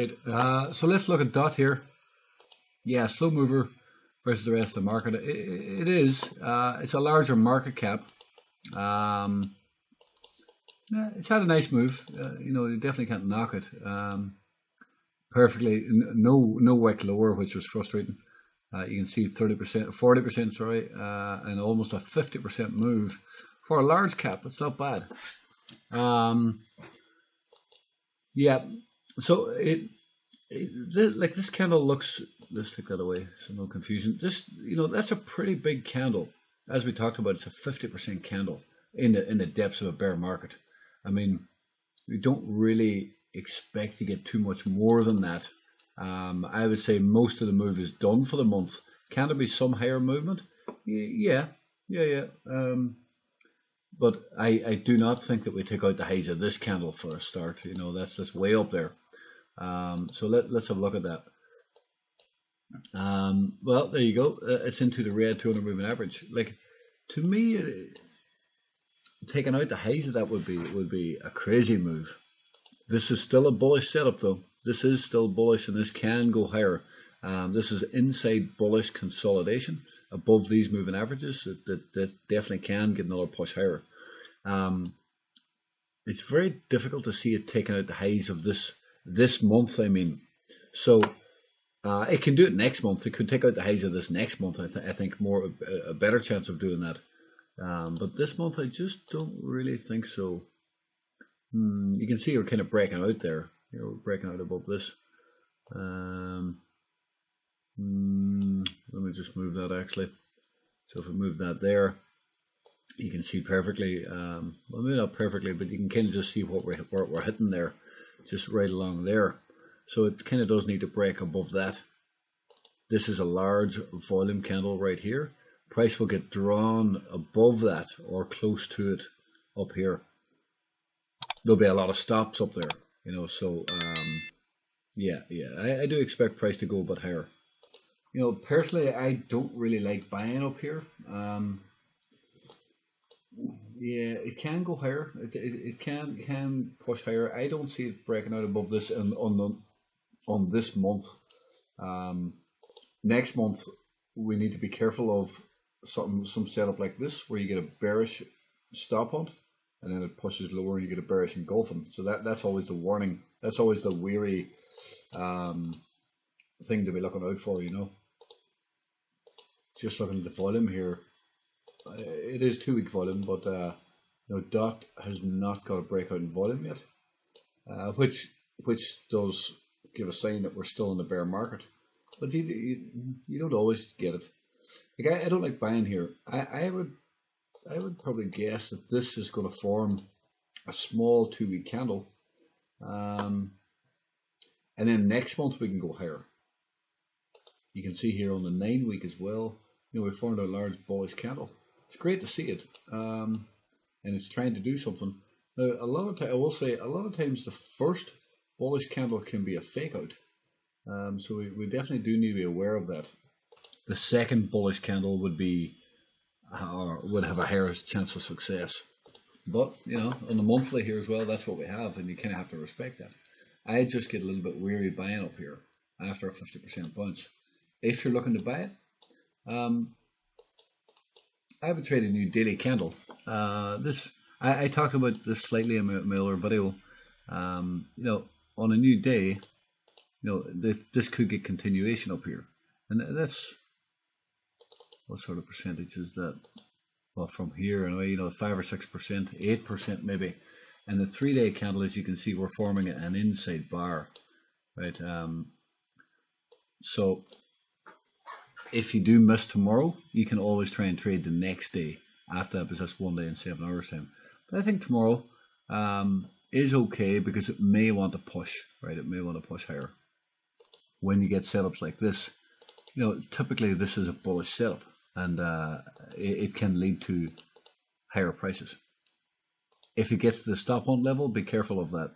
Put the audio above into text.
debate. So let's look at DOT here. Yeah, slow mover versus the rest of the market. It is. It's a larger market cap. Yeah, it's had a nice move. You know, you definitely can't knock it. Perfectly, no wick lower, which was frustrating. You can see 30%, 40%, sorry, and almost a 50% move for a large cap. It's not bad. Yeah, so like this candle looks. Let's take that away, so no confusion. This, you know, that's a pretty big candle. As we talked about, it's a 50% candle in the depths of a bear market. I mean, we don't really expect to get too much more than that. I would say most of the move is done for the month. Can there be some higher movement? Yeah. But I do not think that we take out the highs of this candle for a start. You know, that's just way up there. So let's have a look at that. Well, there you go. It's into the red 200 moving average. Like, to me, taking out the highs of that would be a crazy move. This is still a bullish setup, though. This is still bullish, and this can go higher. This is inside bullish consolidation above these moving averages. That definitely can get another push higher. It's very difficult to see it taking out the highs of this month. I mean, so it can do it next month. It could take out the highs of this next month. I think a better chance of doing that. But this month, I just don't really think so. You can see we're kind of breaking out there. You know, we're breaking out above this. Let me just move that actually. So if we move that there, you can see perfectly. Well, maybe not perfectly, but you can kind of just see what we're hitting there, just right along there. So it kind of does need to break above that. This is a large volume candle right here. Price will get drawn above that or close to it up here. There'll be a lot of stops up there, you know. So yeah, I do expect price to go a bit higher. You know, personally, I don't really like buying up here. Yeah, it can go higher. It can push higher. I don't see it breaking out above this on this month. Next month we need to be careful of some setup like this where you get a bearish stop hunt and then it pushes lower and you get a bearish engulfing. So that's always the warning. That's always the weary thing to be looking out for, you know. Just looking at the volume here, it is 2 week volume, but you know, DOT has not got a breakout in volume yet, which does give a sign that we're still in the bear market. But you don't always get it. Like, I don't like buying here. I would probably guess that this is going to form a small 2 week candle, and then next month we can go higher. You can see here on the 9 week as well. You know, we formed a large bullish candle. It's great to see it, and it's trying to do something. Now, I will say, a lot of times the first bullish candle can be a fake out. So we definitely do need to be aware of that. The second bullish candle would have a higher chance of success. But you know, on the monthly here as well, that's what we have, and you kind of have to respect that. I just get a little bit weary buying up here after a 50% bounce. If you're looking to buy it, I would trade a new daily candle. I talked about this slightly in my other video. You know, on a new day, you know, this could get continuation up here, and that's, what sort of percentage is that? Well, from here anyway, you know, 5 or 6%, 8% maybe. And the 3 day candle, as you can see, we're forming an inside bar, right? So if you do miss tomorrow, you can always try and trade the next day after that, because that's 1 day and 7 hours time. But I think tomorrow is okay, because it may want to push, right? It may want to push higher. When you get setups like this, you know, typically this is a bullish setup, and it can lead to higher prices. If it gets to the stop hunt level, be careful of that.